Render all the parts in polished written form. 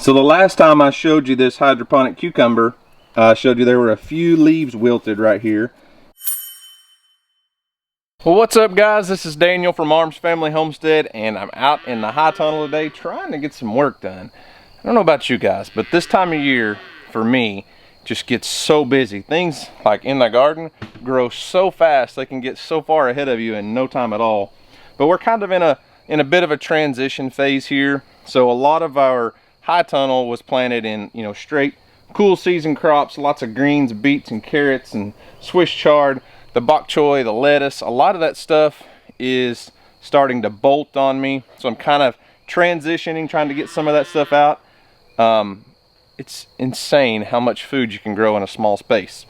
So the last time I showed you this hydroponic cucumber, I showed you there were a few leaves wilted right here. Well, what's up guys? This is Daniel from Arms Family Homestead, and I'm out in the high tunnel today trying to get some work done. I don't know about you guys, but this time of year for me just gets so busy. Things like in the garden grow so fast, they can get so far ahead of you in no time at all. But we're kind of in a bit of a transition phase here. So a lot of our high tunnel was planted in, straight cool season crops, lots of greens, beets and carrots and Swiss chard, the bok choy, the lettuce. A lot of that stuff is starting to bolt on me. So I'm kind of transitioning, trying to get some of that stuff out. It's insane how much food you can grow in a small space.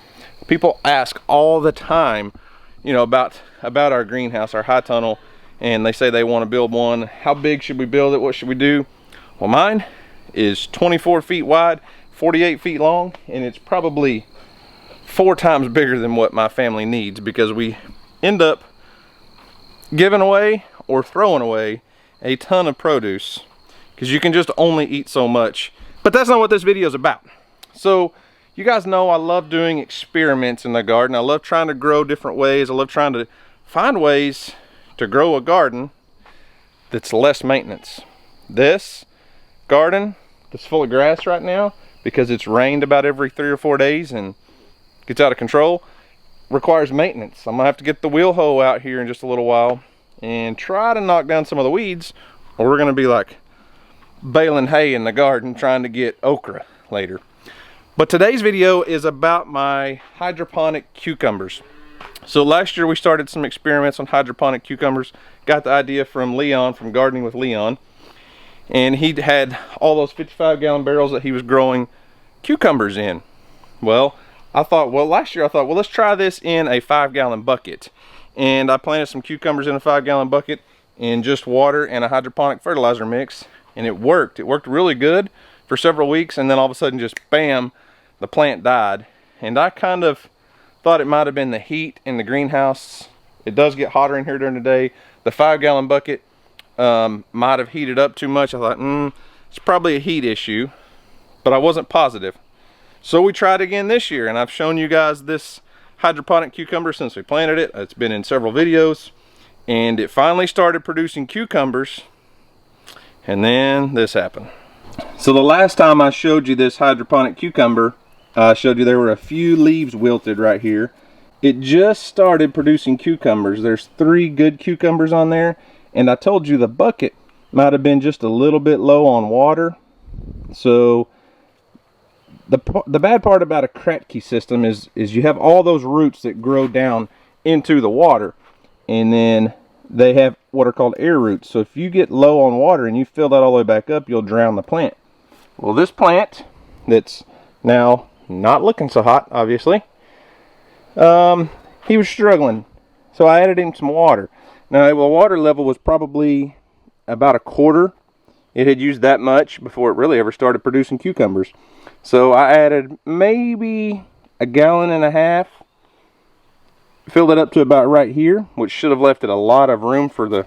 People ask all the time, about our greenhouse, our high tunnel, and they say they want to build one. How big should we build it? What should we do? Well, mine is 24 feet wide, 48 feet long, and it's probably 4 times bigger than what my family needs, because we end up giving away or throwing away a ton of produce because you can just only eat so much. But that's not what this video is about. So you guys know I love doing experiments in the garden. I love trying to grow different ways. I love trying to find ways to grow a garden that's less maintenance. This garden that's full of grass right now, because it's rained about every 3 or 4 days and gets out of control, requires maintenance. I'm gonna have to get the wheel hoe out here in just a little while and try to knock down some of the weeds, or we're gonna be like baling hay in the garden trying to get okra later. But today's video is about my hydroponic cucumbers. So last year we started some experiments on hydroponic cucumbers. Got the idea from Leon, from Gardening with Leon, and he had all those 55-gallon barrels that he was growing cucumbers in. Well, last year I thought, well, let's try this in a 5-gallon bucket. And I planted some cucumbers in a 5-gallon bucket in just water and a hydroponic fertilizer mix, and it worked. It worked really good for several weeks, and then all of a sudden, just bam, the plant died. And I kind of thought it might have been the heat in the greenhouse. It does get hotter in here during the day. The 5-gallon bucket might have heated up too much. I thought, it's probably a heat issue, but I wasn't positive. So we tried again this year, and I've shown you guys this hydroponic cucumber since we planted it. It's been in several videos, and it finally started producing cucumbers, and then this happened. So the last time I showed you this hydroponic cucumber, I showed you there were a few leaves wilted right here. It just started producing cucumbers. There's 3 good cucumbers on there, and I told you the bucket might have been just a little bit low on water. So the bad part about a Kratkey system is you have all those roots that grow down into the water, and then they have what are called air roots. So if you get low on water and you fill that all the way back up, you'll drown the plant. Well, this plant that's now not looking so hot, obviously, he was struggling, so I added him some water. Now the water level was probably about 1/4. It had used that much before it really ever started producing cucumbers. So I added maybe 1.5 gallons, filled it up to about right here, which should have left it a lot of room for the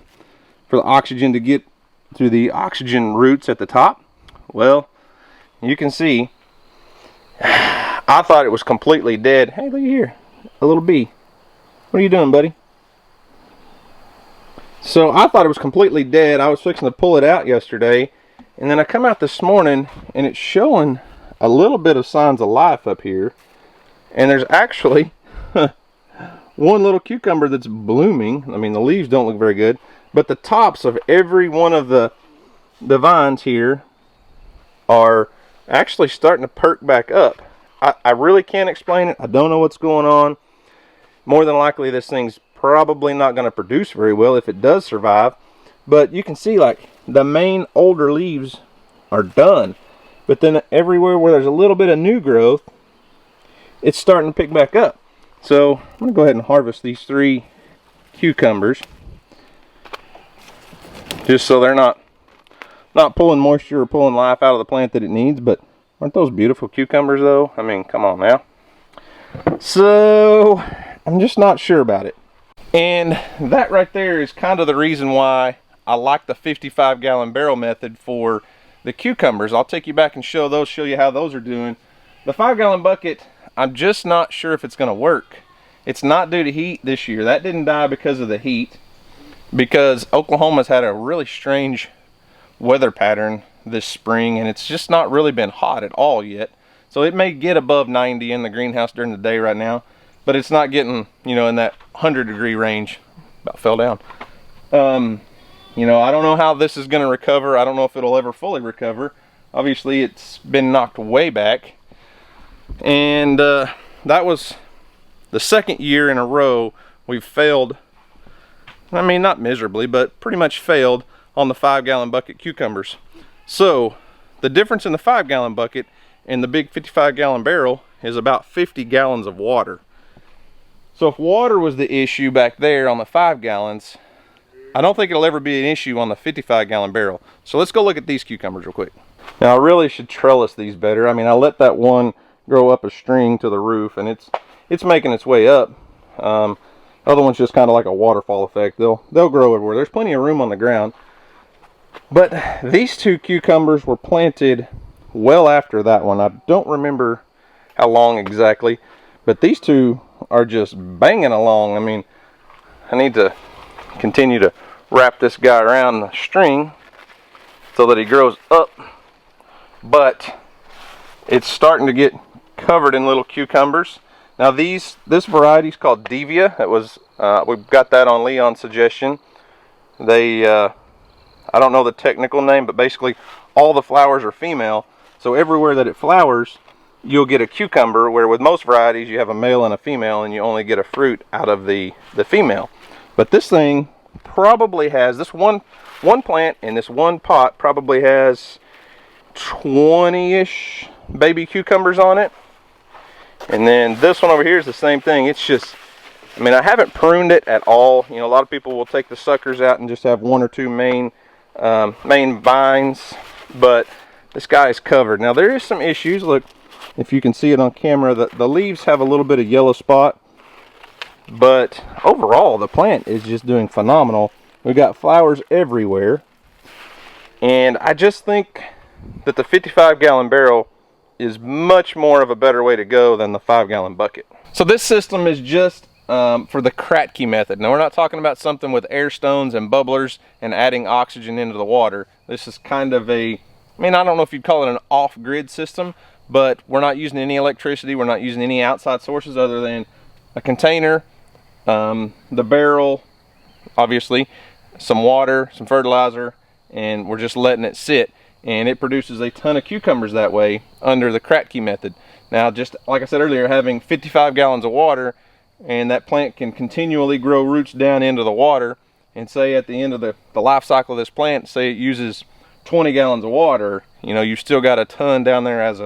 oxygen to get through the oxygen roots at the top. Well, you can see, I thought it was completely dead. Hey, look here, a little bee. What are you doing, buddy? So I thought it was completely dead. I was fixing to pull it out yesterday, and then I come out this morning and it's showing a little bit of signs of life up here, and there's actually one little cucumber that's blooming. I mean, the leaves don't look very good, but the tops of every one of the vines here are actually starting to perk back up. I really can't explain it. I don't know what's going on. More than likely this thing's probably not going to produce very well if it does survive. But you can see, like, the main older leaves are done, but then everywhere where there's a little bit of new growth, it's starting to pick back up. So I'm going to go ahead and harvest these 3 cucumbers, just so they're not pulling moisture or pulling life out of the plant that it needs. But aren't those beautiful cucumbers though? I mean, come on now. So I'm just not sure about it. And that right there is kind of the reason why I like the 55-gallon barrel method for the cucumbers, I'll take you back and show you how those are doing. The 5-gallon bucket, I'm just not sure if it's going to work. It's not due to heat this year. That didn't die because of the heat, because Oklahoma's had a really strange weather pattern this spring, and it's just not really been hot at all yet. So it may get above 90 in the greenhouse during the day right now, but it's not getting, you know, in that 100-degree range. About fell down. You know, I don't know how this is going to recover. I don't know if it'll ever fully recover. Obviously, it's been knocked way back. And that was the second year in a row we've failed. I mean, not miserably, but pretty much failed on the 5-gallon bucket cucumbers. So the difference in the 5-gallon bucket and the big 55-gallon barrel is about 50 gallons of water. So if water was the issue back there on the 5 gallons, I don't think it'll ever be an issue on the 55-gallon barrel. So let's go look at these cucumbers real quick. Now I really should trellis these better. I mean, I let that one grow up a string to the roof, and it's making its way up. Other one's just kind of like a waterfall effect. They'll grow everywhere. There's plenty of room on the ground. But these two cucumbers were planted well after that one. I don't remember how long exactly, but these two are just banging along. I mean, I need to continue to wrap this guy around the string so that he grows up, but it's starting to get covered in little cucumbers. Now this variety is called Devia. It was we've got that on Leon's suggestion. They I don't know the technical name, but basically all the flowers are female, so everywhere that it flowers you'll get a cucumber, where with most varieties you have a male and a female and you only get a fruit out of the female. But this thing probably has, this one plant in this one pot probably has 20-ish baby cucumbers on it. And then this one over here is the same thing. It's just, I mean, I haven't pruned it at all. You know, a lot of people will take the suckers out and just have 1 or 2 main vines, but this guy is covered. Now there is some issues. Look, if you can see it on camera, the leaves have a little bit of yellow spot, but overall the plant is just doing phenomenal. We've got flowers everywhere, and I just think that the 55-gallon barrel is much more of a better way to go than the 5-gallon bucket. So this system is just for the Kratkey method. Now we're not talking about something with air stones and bubblers and adding oxygen into the water. This is kind of a, I mean, I don't know if you'd call it an off-grid system, but we're not using any electricity. We're not using any outside sources other than a container, the barrel, obviously, some water, some fertilizer, and we're just letting it sit. And it produces a ton of cucumbers that way under the Kratkey method. Now, just like I said earlier, having 55 gallons of water, and that plant can continually grow roots down into the water, and say at the end of the life cycle of this plant, say it uses 20 gallons of water, you know, you've still got a ton down there as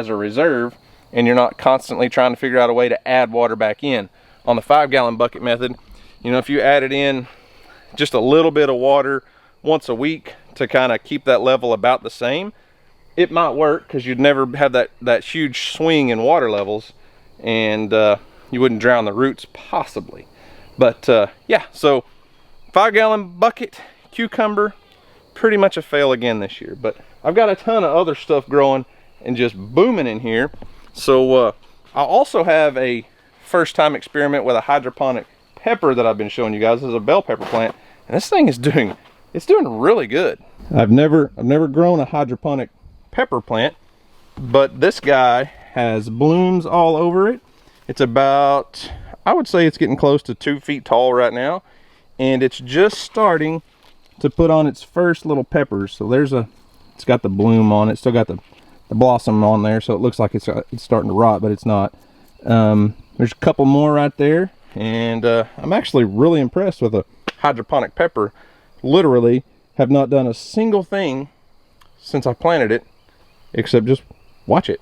a reserve, and you're not constantly trying to figure out a way to add water back in. On the 5-gallon bucket method, you know, if you added in just a little bit of water once a week to kind of keep that level about the same, it might work, because you'd never have that huge swing in water levels, and you wouldn't drown the roots possibly. But yeah, so 5-gallon bucket cucumber, pretty much a fail again this year. But I've got a ton of other stuff growing and just booming in here. So I also have a first-time experiment with a hydroponic pepper that I've been showing you guys. This is a bell pepper plant, and this thing is doing really good. I've never grown a hydroponic pepper plant, but this guy has blooms all over it. It's about, I would say it's getting close to 2 feet tall right now, and it's just starting to put on its first little peppers. So it's got the bloom on it, still got the blossom on there, so it looks like it's starting to rot, but it's not. There's a couple more right there, and I'm actually really impressed with a hydroponic pepper. Literally have not done a single thing since I planted it except just watch it.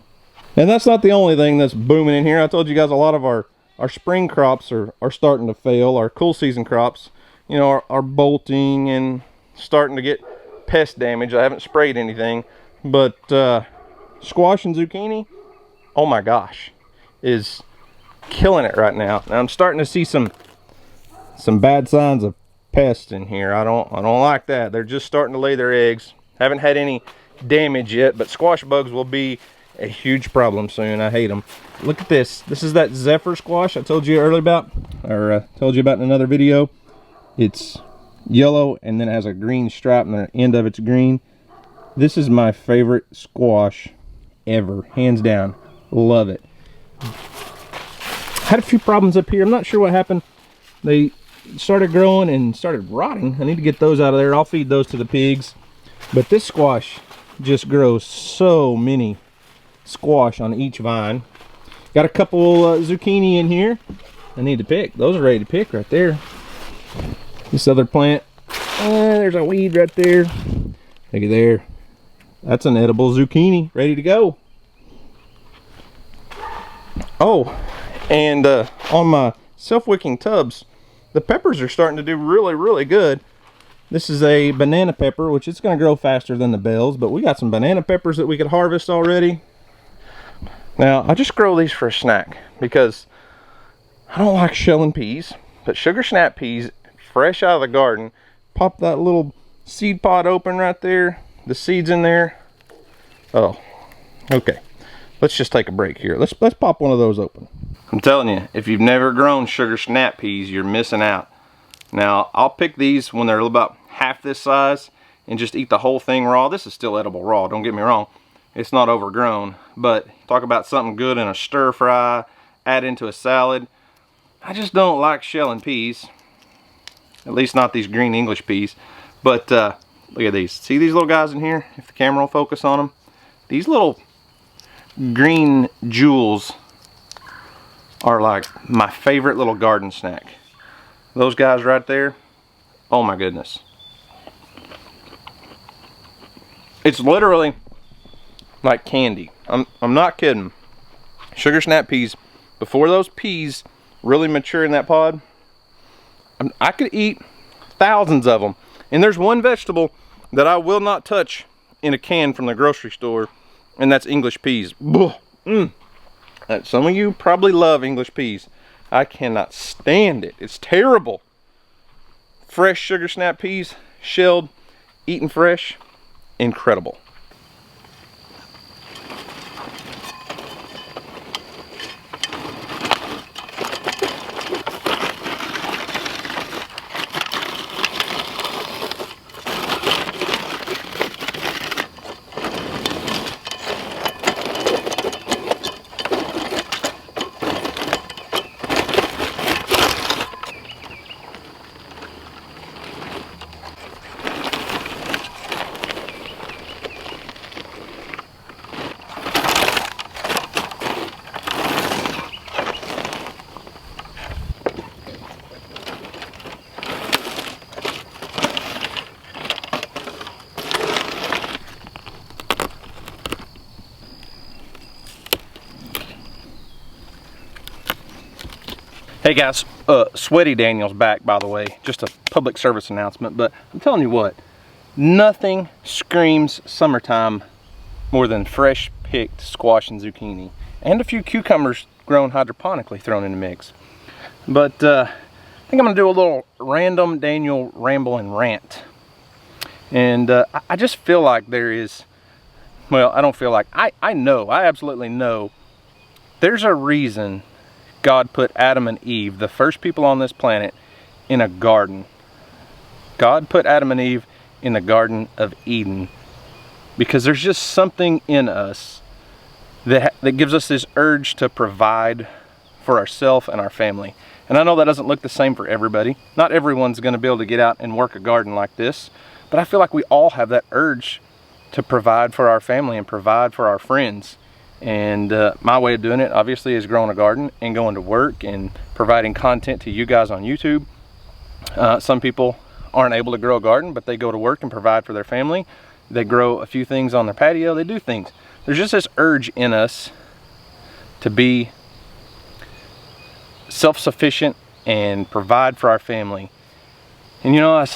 And that's not the only thing that's booming in here. I told you guys a lot of our spring crops are starting to fail. Our cool season crops, you know, are bolting and starting to get pest damage. I haven't sprayed anything, but squash and zucchini, oh my gosh, is killing it right now. Now I'm starting to see some bad signs of pests in here. I don't like that. They're just starting to lay their eggs. Haven't had any damage yet, but squash bugs will be a huge problem soon. I hate them. Look at this. This is that Zephyr squash I told you earlier about, or told you about in another video. It's yellow and then it has a green stripe and the end of it's green. This is my favorite squash ever, hands down. Love it. Had a few problems up here. I'm not sure what happened. They started growing and started rotting. I need to get those out of there. I'll feed those to the pigs. But this squash just grows so many squash on each vine. Got a couple zucchini in here I need to pick. Those are ready to pick right there. This other plant, there's a weed right there. Look at there. That's an edible zucchini ready to go. Oh, and on my self-wicking tubs, the peppers are starting to do really good. This is a banana pepper, which it's going to grow faster than the bells, but we got some banana peppers that we could harvest already. Now, I just grow these for a snack because I don't like shelling peas, but sugar snap peas, fresh out of the garden, pop that little seed pod open right there, the seeds in there. Oh, okay. Let's just take a break here. Let's pop one of those open. I'm telling you, if you've never grown sugar snap peas, you're missing out. Now, I'll pick these when they're about half this size and just eat the whole thing raw. This is still edible raw, don't get me wrong. It's not overgrown, but talk about something good in a stir fry, add into a salad. I just don't like shelling peas. At least not these green English peas. But look at these. See these little guys in here? If the camera will focus on them. These little green jewels are like my favorite little garden snack. Those guys right there, oh my goodness. It's literally like candy. I'm not kidding. Sugar snap peas, before those peas really mature in that pod, I could eat thousands of them. And there's one vegetable that I will not touch in a can from the grocery store, and that's English peas. Some of you probably love English peas. I cannot stand it. It's terrible. Fresh sugar snap peas, shelled, eaten fresh, incredible. Hey guys, Sweaty Daniel's back, by the way. Just a public service announcement, but I'm telling you what, nothing screams summertime more than fresh picked squash and zucchini, and a few cucumbers grown hydroponically thrown in the mix. But I think I'm gonna do a little random Daniel ramble and rant. And I just feel like there is, well, I don't feel like, I know, I absolutely know there's a reason God put Adam and Eve, the first people on this planet, in a garden. God put Adam and Eve in the Garden of Eden because there's just something in us that gives us this urge to provide for ourselves and our family. And I know that doesn't look the same for everybody. Not everyone's going to be able to get out and work a garden like this, but I feel like we all have that urge to provide for our family and provide for our friends. And my way of doing it obviously is growing a garden and going to work and providing content to you guys on YouTube. Some people aren't able to grow a garden, but they go to work and provide for their family. They grow a few things on their patio, they do things. There's just this urge in us to be self-sufficient and provide for our family. And you know,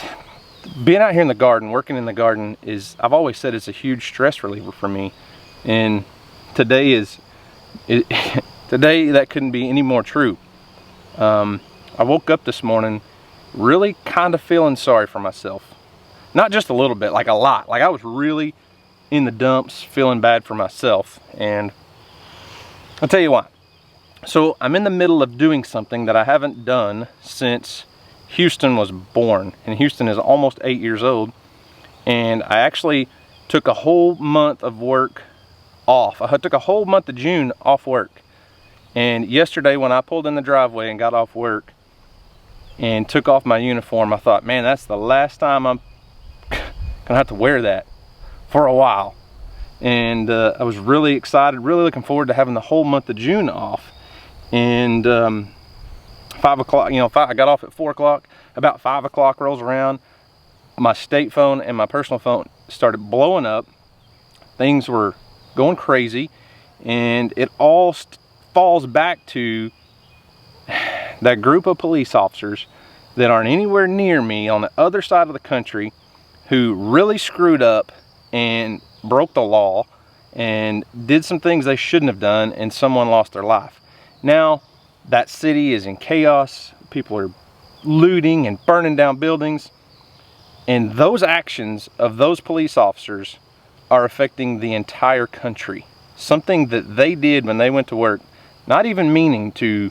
being out here in the garden, working in the garden is, I've always said, it's a huge stress reliever for me. And today that couldn't be any more true. I woke up this morning really kind of feeling sorry for myself. Not just a little bit, like a lot. Like I was really in the dumps, feeling bad for myself, and I'll tell you why. So I'm in the middle of doing something that I haven't done since Houston was born, and Houston is almost 8 years old, and I actually took a whole month of work off. I took a whole month of June off work, and yesterday when I pulled in the driveway and got off work and took off my uniform, I thought, man, that's the last time I'm gonna have to wear that for a while. And I was really excited, really looking forward to having the whole month of June off. And 5 o'clock, you know, I got off at 4 o'clock. About 5 o'clock rolls around, my state phone and my personal phone started blowing up. Things were going crazy, and it all falls back to that group of police officers that aren't anywhere near me on the other side of the country, who really screwed up and broke the law and did some things they shouldn't have done, and someone lost their life. Now that city is in chaos. People are looting and burning down buildings, and those actions of those police officers are affecting the entire country. Something that they did when they went to work, not even meaning to,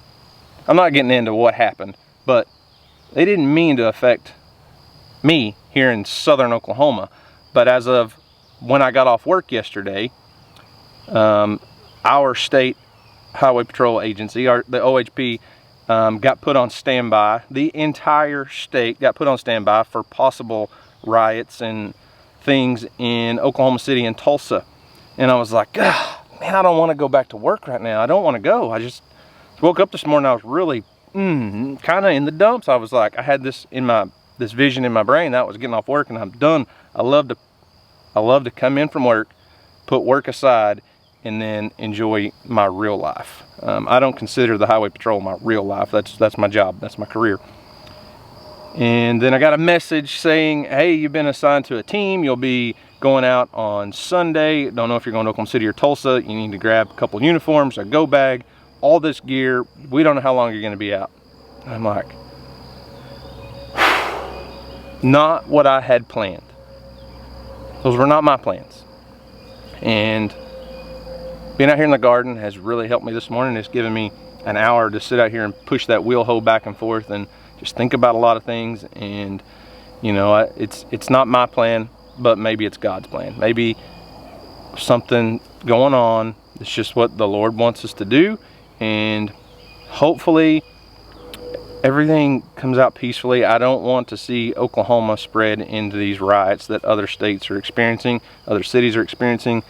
I'm not getting into what happened, but they didn't mean to affect me here in southern Oklahoma. But as of when I got off work yesterday, our state highway patrol agency, the OHP, got put on standby. The entire state got put on standby for possible riots and things in Oklahoma City and Tulsa. And I was like, man, I don't want to go back to work right now. I don't want to go. I just woke up this morning, I was really kind of in the dumps. I was like, I had this vision in my brain that I was getting off work and I'm done. I love to come in from work, put work aside, and then enjoy my real life. I don't consider the highway patrol my real life. That's my job. That's my career. And then I got a message saying, hey, you've been assigned to a team. You'll be going out on Sunday. Don't know if you're going to Oklahoma City or Tulsa. You need to grab a couple uniforms, a go bag, all this gear. We don't know how long you're going to be out. And I'm like, not what I had planned. Those were not my plans. And being out here in the garden has really helped me this morning. It's given me an hour to sit out here and push that wheel hoe back and forth and just think about a lot of things. And you know, it's not my plan, but maybe it's God's plan. Maybe something going on. It's just what the Lord wants us to do, and hopefully everything comes out peacefully. I don't want to see Oklahoma spread into these riots that other states are experiencing, other cities are experiencing.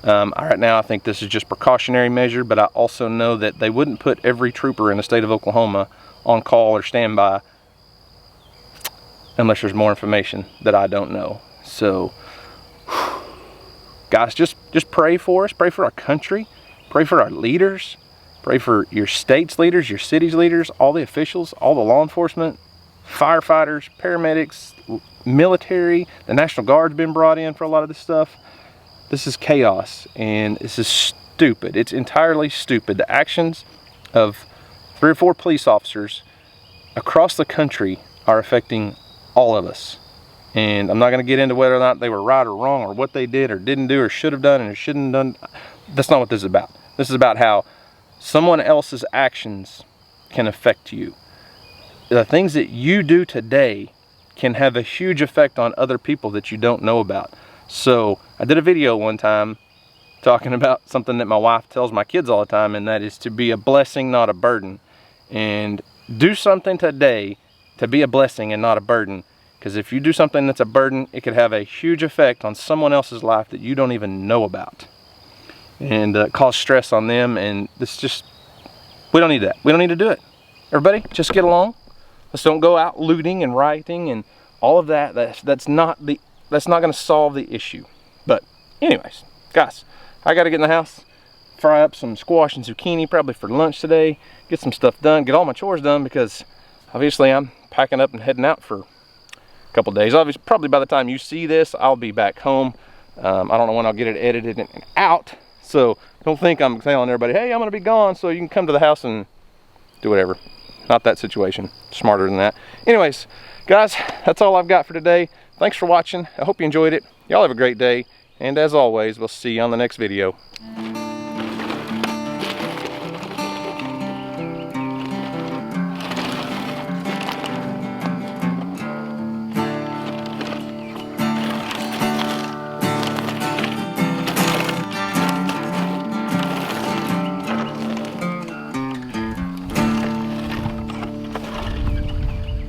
Right now I think this is just precautionary measure, but I also know that they wouldn't put every trooper in the state of Oklahoma on call or standby unless there's more information that I don't know. So guys, just pray for us, pray for our country, pray for our leaders, pray for your state's leaders, your city's leaders, all the officials, all the law enforcement, firefighters, paramedics, military. The National Guard's been brought in for a lot of this stuff. This is chaos, and this is stupid. It's entirely stupid. The actions of 3 or 4 police officers across the country are affecting all of us. And I'm not going to get into whether or not they were right or wrong, or what they did or didn't do or should have done and shouldn't have done. That's not what this is about. This is about how someone else's actions can affect you. The things that you do today can have a huge effect on other people that you don't know about. So I did a video one time talking about something that my wife tells my kids all the time, and that is to be a blessing, not a burden. And do something today to be a blessing and not a burden. Because if you do something that's a burden, it could have a huge effect on someone else's life that you don't even know about. And cause stress on them, and this just, we don't need that. We don't need to do it. Everybody, just get along. Let's don't go out looting and rioting and all of that. That's not going to solve the issue. But anyways, guys, I got to get in the house, fry up some squash and zucchini probably for lunch today, get some stuff done, get all my chores done, because obviously I'm packing up and heading out for a couple days. Obviously, probably by the time you see this, I'll be back home. I don't know when I'll get it edited and out, so don't think I'm telling everybody, hey, I'm going to be gone so you can come to the house and do whatever. Not that situation. Smarter than that. Anyways, guys, that's all I've got for today. Thanks for watching. I hope you enjoyed it. Y'all have a great day, And as always, we'll see you on the next video.